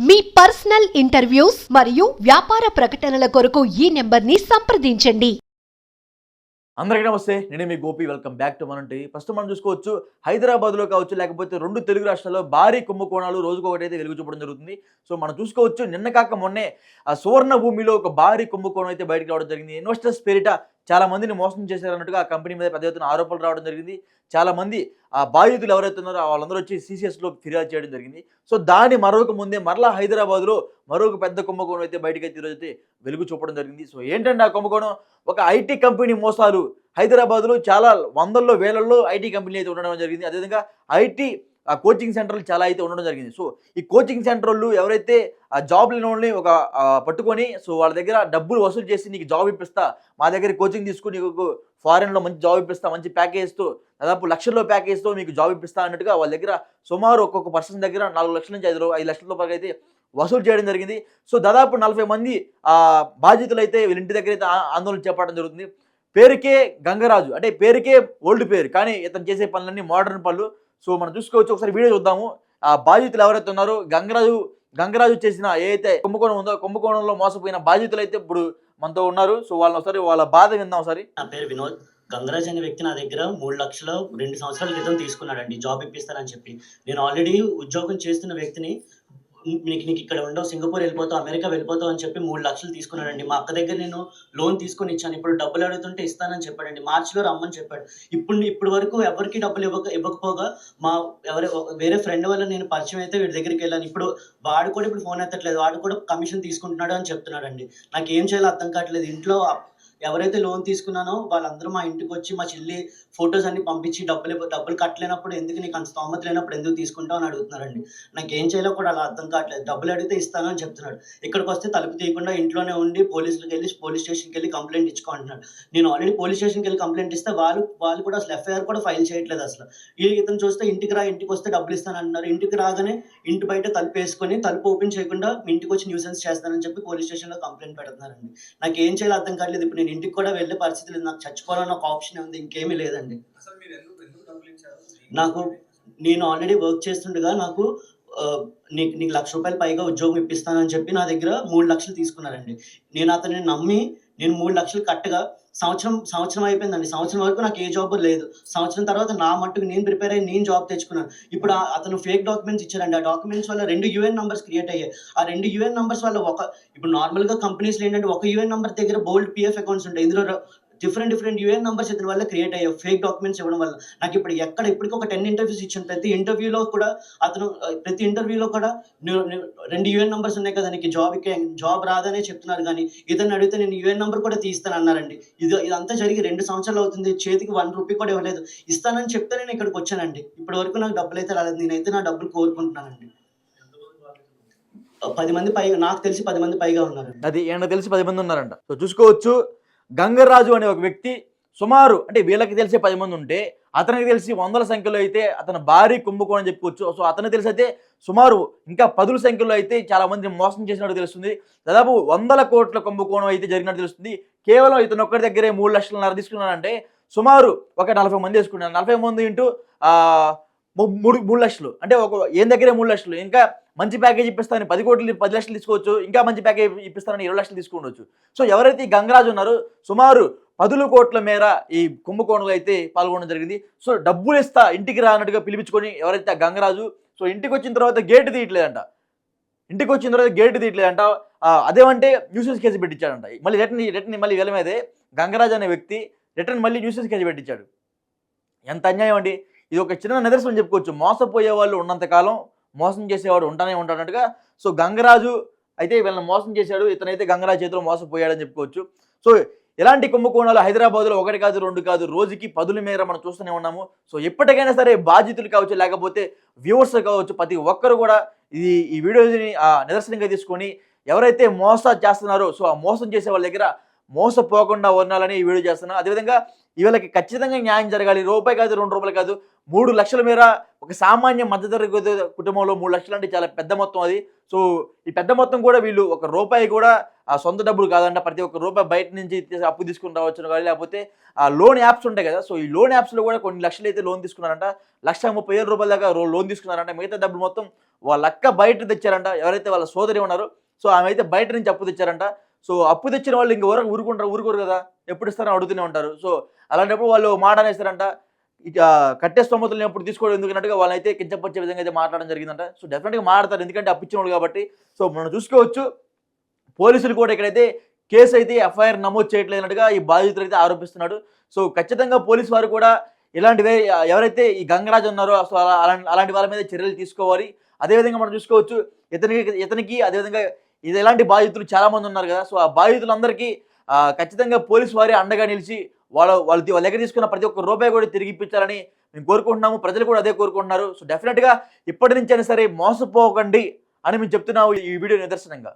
మీ personal interviews మరియు వ్యాపార ప్రకటనల కొరకు ఈ నెంబర్ని సంప్రదించండి. అందరికీ నమస్తే, నేను మీ గోపి. వెల్కమ్ బ్యాక్ టు మనంటి. ఫస్ట్ మనం చూసుకోవచ్చు, హైదరాబాద్లో కావచ్చు లేకపోతే రెండు తెలుగు రాష్ట్రాల్లో భారీ కుంభకోణాలు రోజుకొకటైతే వెలుగు చూపడం జరుగుతుంది. సో మనం చూసుకోవచ్చు, నిన్న కాక మొన్నే ఆ సువర్ణ భూమిలో ఒక భారీ కుంభకోణం అయితే బయటకు రావడం జరిగింది. ఇన్వెస్టర్స్ పేరిట చాలా మందిని మోసం చేశారన్నట్టుగా ఆ కంపెనీ మీద పెద్ద ఎత్తున ఆరోపణలు రావడం జరిగింది. చాలా మంది ఆ బాధితులు ఎవరైతే ఉన్నారో వాళ్ళందరూ వచ్చి CCSలో ఫిర్యాదు చేయడం జరిగింది. సో దాని మరొక ముందే మరలా హైదరాబాద్లో మరొక పెద్ద కుంభకోణం అయితే బయటకైతే ఈరోజైతే వెలుగు చూపడం జరిగింది. సో ఏంటంటే ఆ కుంభకోణం, ఒక ఐటీ కంపెనీ మోసాలు హైదరాబాద్లో చాలా వందల్లో వేలల్లో ఐటీ కంపెనీలు అయితే ఉండడం జరిగింది. అదేవిధంగా ఐటీ కోచింగ్ సెంటర్లు చాలా అయితే ఉండడం జరిగింది. సో ఈ కోచింగ్ సెంటర్లు ఎవరైతే ఆ జాబ్ లేని వాళ్ళని ఒక పట్టుకొని సో వాళ్ళ దగ్గర డబ్బులు వసూలు చేసి నీకు జాబ్ ఇప్పిస్తా, మా దగ్గర కోచింగ్ తీసుకుని నీకు ఫారెన్లో మంచి జాబ్ ఇప్పిస్తా, మంచి ప్యాకేజ్తో దాదాపు లక్షల్లో ప్యాకేజ్తో మీకు జాబ్ ఇప్పిస్తా అన్నట్టుగా వాళ్ళ దగ్గర సుమారు ఒక్కొక్క పర్సన్ దగ్గర 4 లక్షల నుంచి 5 లక్షల రూపాయలు అయితే వసూలు చేయడం జరిగింది. సో దాదాపు 40 మంది బాధితులు అయితే వీళ్ళ ఇంటి దగ్గర అయితే ఆందోళన చేపట్టడం జరుగుతుంది. పేరుకే గంగరాజు, అంటే పేరుకే ఓల్డ్ పేరు, కానీ ఇతను చేసే పనులన్నీ మోడర్న్ పనులు. సో మనం చూసుకోవచ్చు, ఒకసారి వీడియో చూద్దాము. ఆ బాధితులు ఎవరైతే ఉన్నారో గంగరాజు చేసిన ఏదైతే కుంభకోణం ఉందో, కుంభకోణంలో మోసపోయిన బాధితులు అయితే ఇప్పుడు మనతో ఉన్నారు. సో వాళ్ళని ఒకసారి వాళ్ళ బాధ విందాం ఒకసారి. నా పేరు వినోద్. గంగరాజ్ అనే వ్యక్తి నా దగ్గర 3 లక్షలు 2 సంవత్సరాల క్రితం తీసుకున్నాడండి, జాబ్ ఇప్పిస్తానని చెప్పి. నేను ఆల్రెడీ ఉద్యోగం చేస్తున్న వ్యక్తిని, నీకు ఇక్కడ ఉండవు, సింగపూర్ వెళ్ళిపోతావు, అమెరికా వెళ్ళిపోతావు అని చెప్పి 3 లక్షలు తీసుకున్నాడండి. మా అక్క దగ్గర నేను లోన్ తీసుకొని ఇచ్చాను. ఇప్పుడు డబ్బులు అడుగుతుంటే ఇస్తానని చెప్పాడండి. మార్చిలో రమ్మని చెప్పాడు. ఇప్పుడు వరకు ఎవరికి డబ్బులు ఇవ్వకపోగా వేరే ఫ్రెండ్ వల్ల నేను పరిచయం అయితే వీడి దగ్గరికి వెళ్ళాను. ఇప్పుడు వాడు కూడా ఫోన్ ఎత్తట్లేదు, వాడు కూడా కమిషన్ తీసుకుంటున్నాడు అని చెప్తున్నాడండి. నాకు ఏం చేయాలో అర్థం కావట్లేదు. ఇంట్లో ఎవరైతే లోన్ తీసుకున్నానో వాళ్ళందరూ మా ఇంటికి వచ్చి మా చెల్లి ఫొటోస్ అన్ని పంపించి డబ్బులు కట్టలేనప్పుడు ఎందుకు, నీకు అంత స్తోమత లేనప్పుడు ఎందుకు తీసుకుంటావు అని అడుగుతున్నారండి. నాకు ఏం చేయాలో కూడా అలా అర్థం కావట్లేదు. డబ్బులు అడిగితే ఇస్తాను అని చెప్తున్నాడు. ఇక్కడికి వస్తే తలుపు తీయకుండా ఇంట్లోనే ఉండి పోలీస్ స్టేషన్కి వెళ్ళి కంప్లైంట్ ఇచ్చుకుంటున్నాడు. నేను ఆల్రెడీ పోలీస్ స్టేషన్కి వెళ్ళి కంప్లైంట్ ఇస్తే వాళ్ళు కూడా అసలు FIR కూడా ఫైల్ చేయట్లేదు. అసలు ఇతను చూస్తే ఇంటికి వస్తే డబ్బులు ఇస్తాను అంటున్నారు. ఇంటికి రాగానే ఇంటి బయట తలుపు వేసుకొని తలుపు ఓపెన్ చేయకుండా ఇంటికి వచ్చి న్యూసెన్స్ చేస్తానని చెప్పి పోలీస్ స్టేషన్లో కంప్లైంట్ పెడుతున్నారండి. నాకు ఏం చేయాలో అర్థం కావట్లేదు. ఇప్పుడు నేను ఇంటికి కూడా వెళ్ళే పరిస్థితి లేదు. నాకు చచ్చిపోవాలన్న ఒక ఆప్షన్ ఉంది, ఇంకేమీ లేదండి. నేను ఆల్రెడీ వర్క్ చేస్తుండగా నాకు నీకు ₹1,00,000 పైగా ఉద్యోగం ఇప్పిస్తానని చెప్పి నా దగ్గర 3 లక్షలు తీసుకున్నారండి. నేను అతన్ని నమ్మి 3 లక్షలు కట్టగా సంవత్సరం అయిపోయిందండి. సంవత్సరం వరకు నాకు ఏ జాబ్ లేదు. సంవత్సరం తర్వాత నా మట్టుకు నేను ప్రిపేర్ అయ్యి నేను జాబ్ తెచ్చుకున్నాను. ఇప్పుడు అతను ఫేక్ డాక్యుమెంట్స్ ఇచ్చారండి. ఆ డాక్యుమెంట్స్ వల్ల 2 UN నంబర్స్ క్రియేట్ అయ్యాయి. ఆ 2 UN నంబర్స్ వల్ల ఇప్పుడు నార్మల్గా కంపెనీస్లో ఏంటంటే ఒక UN నంబర్ దగ్గర బోల్డ్ PF అకౌంట్స్ ఉంటాయి. ఇందులో డిఫరెంట్ UN నంబర్స్ ఇతని వల్ల క్రియేట్ అయ్యాయి, ఫేక్ డాక్యుమెంట్స్ ఇవ్వడం వల్ల. నాకు ఇప్పటికి ఒక 10 ఇంటర్వ్యూస్ ఇచ్చాను. ప్రతి ఇంటర్వ్యూలో కూడా 2 UN నంబర్స్ ఉన్నాయి కదా, నీకు జాబ్ రాదనే చెప్తున్నారు. కానీ ఇతన్ని అడిగితే నేను UN నంబర్ కూడా తీస్తాను అన్నారండి. ఇదంతా జరిగి 2 సంవత్సరాలు అవుతుంది. చేతికి ₹1 కూడా ఇవ్వలేదు. ఇస్తానని చెప్తే నేను ఇక్కడికి వచ్చానండి. ఇప్పటి వరకు నాకు డబ్బులు అయితే రాలేదు. నేనైతే నా డబ్బులు కోరుకుంటున్నానండి. 10 మంది పైగా, నాకు తెలిసి 10 మంది పైగా ఉన్నారండి. అది నాకు తెలిసి 10 మంది ఉన్నారంట. సో చూసుకోవచ్చు, గంగరాజు అనే ఒక వ్యక్తి సుమారు, అంటే వీళ్ళకి తెలిసే 10 మంది ఉంటే అతనికి తెలిసి వందల సంఖ్యలో అయితే అతను భారీ కుంభకోణం చెప్పుకోవచ్చు. సో అతనికి తెలిసి అయితే సుమారు ఇంకా 10ల సంఖ్యలో అయితే చాలా మంది మోసం చేసినట్టు తెలుస్తుంది. దాదాపు 100 కోట్ల కుంభకోణం అయితే జరిగినట్టు తెలుస్తుంది. కేవలం ఇతను ఒక్కడి దగ్గరే 3 లక్షలన్నర తీసుకున్నాడంటే సుమారు ఒక 40 మంది తీసుకున్నారు. 40 మంది ఇంటూ 3 లక్షలు, అంటే ఏం దగ్గరే 3 లక్షలు. ఇంకా మంచి ప్యాకేజ్ ఇప్పిస్తానని 10 లక్షలు తీసుకోవచ్చు. ఇంకా మంచి ప్యాకేజ్ ఇప్పిస్తానని 20 లక్షలు తీసుకోవచ్చు. సో ఎవరైతే ఈ గంగరాజు ఉన్నారో సుమారు 10 కోట్ల మేర ఈ కుంభకోణంలో అయితే పాల్గొనడం జరిగింది. సో డబ్బులు ఇస్తా, ఇంటికి రా అన్నట్టుగా పిలిపించుకొని ఎవరైతే ఆ గంగరాజు, సో ఇంటికి వచ్చిన తర్వాత గేటు తీయట్లేదంట. అదేమంటే న్యూసెన్స్ కేసు పెట్టించాడంట. మళ్ళీ రిటర్న్ మళ్ళీ వీళ్ళ మీదే గంగరాజు అనే వ్యక్తి రిటర్న్ మళ్ళీ న్యూసెన్స్ కేసు పెట్టించాడు. ఎంత అన్యాయం అండి. ఇది ఒక చిన్న నిదర్శనం చెప్పుకోవచ్చు. మోసపోయే వాళ్ళు ఉన్నంతకాలం మోసం చేసేవాడు ఉంటానే ఉంటాడన్నట్టుగా. సో గంగరాజు అయితే వీళ్ళని మోసం చేశాడు. ఇతనైతే గంగరాజు చేతిలో మోసపోయాడని చెప్పుకోవచ్చు. సో ఇలాంటి కుంభకోణాలు హైదరాబాద్లో 1 కాదు 2 కాదు, రోజుకి 10ల మేర మనం చూస్తూనే ఉన్నాము. సో ఎప్పటికైనా సరే బాధితులు కావచ్చు, లేకపోతే వ్యూవర్స్ కావచ్చు, ప్రతి ఒక్కరు కూడా ఈ వీడియోని నిదర్శనంగా తీసుకొని ఎవరైతే మోసం చేస్తున్నారో, సో ఆ మోసం చేసే వాళ్ళ దగ్గర మోసపోకుండా ఉండాలని ఈ వీడియో చేస్తున్నాను. అదేవిధంగా వీళ్ళకి ఖచ్చితంగా న్యాయం జరగాలి. రూపాయి కాదు, 2 రూపాయలు కాదు, 3 లక్షల మేర ఒక సామాన్య మధ్యతరగతి కుటుంబంలో 3 లక్షలు అంటే చాలా పెద్ద మొత్తం అది. సో ఈ పెద్ద మొత్తం కూడా వీళ్ళు ఒక రూపాయి కూడా ఆ సొంత డబ్బులు కాదంట. ప్రతి ఒక్క రూపాయి బయట నుంచి అప్పు తీసుకుని రావచ్చును కానీ, లేకపోతే ఆ లోన్ యాప్స్ ఉంటాయి కదా, సో ఈ లోన్ యాప్స్లో కూడా కొన్ని లక్షలు అయితే లోన్ తీసుకున్నారంట. 1,30,000 రూపాయల దాకా లోన్ తీసుకున్నారంట. మిగతా డబ్బులు మొత్తం వాళ్ళ అక్క బయట తెచ్చారంట. ఎవరైతే వాళ్ళ సోదరి ఉన్నారో సో ఆమె అయితే బయట నుంచి అప్పు తెచ్చారంట. సో అప్పు తెచ్చిన వాళ్ళు ఇంకెవరకు ఊరుకోరు కదా, ఎప్పుడు ఇస్తారని అడుగుతూనే ఉంటారు. సో అలాంటప్పుడు వాళ్ళు మాట అనేస్తారంట, ఇక కట్టే స్తోమతలను ఎప్పుడు తీసుకోవడం ఎందుకన్నట్టుగా వాళ్ళైతే కించపరిచే విధంగా అయితే మాట్లాడడం జరిగిందంట. సో డెఫినెట్గా మాట్లాడతారు, ఎందుకంటే అప్పించిన వాళ్ళు కాబట్టి. సో మనం చూసుకోవచ్చు, పోలీసులు కూడా ఇక్కడైతే కేసు అయితే ఎఫ్ఐఆర్ నమోదు చేయట్లేదన్నట్టుగా ఈ బాధితులు అయితే ఆరోపిస్తున్నాడు. సో ఖచ్చితంగా పోలీసు వారు కూడా ఇలాంటివే ఎవరైతే ఈ గంగరాజు ఉన్నారో అసలు అలాంటి వాళ్ళ మీద చర్యలు తీసుకోవాలి. అదేవిధంగా మనం చూసుకోవచ్చు, ఇతనికి అదేవిధంగా ఇది ఎలాంటి బాధితులు చాలా మంది ఉన్నారు కదా, సో ఆ బాధితులందరికీ ఖచ్చితంగా పోలీసు వారి అండగా నిలిచి వాళ్ళ దగ్గర తీసుకున్న ప్రతి ఒక్క రూపాయి కూడా తిరిగి ఇప్పించాలని మేము కోరుకుంటున్నాము. ప్రజలు కూడా అదే కోరుకుంటున్నారు. సో డెఫినెట్గా ఇప్పటి నుంచైనా సరే మోసపోకండి అని మేము చెప్తున్నాము ఈ వీడియో నిదర్శనంగా.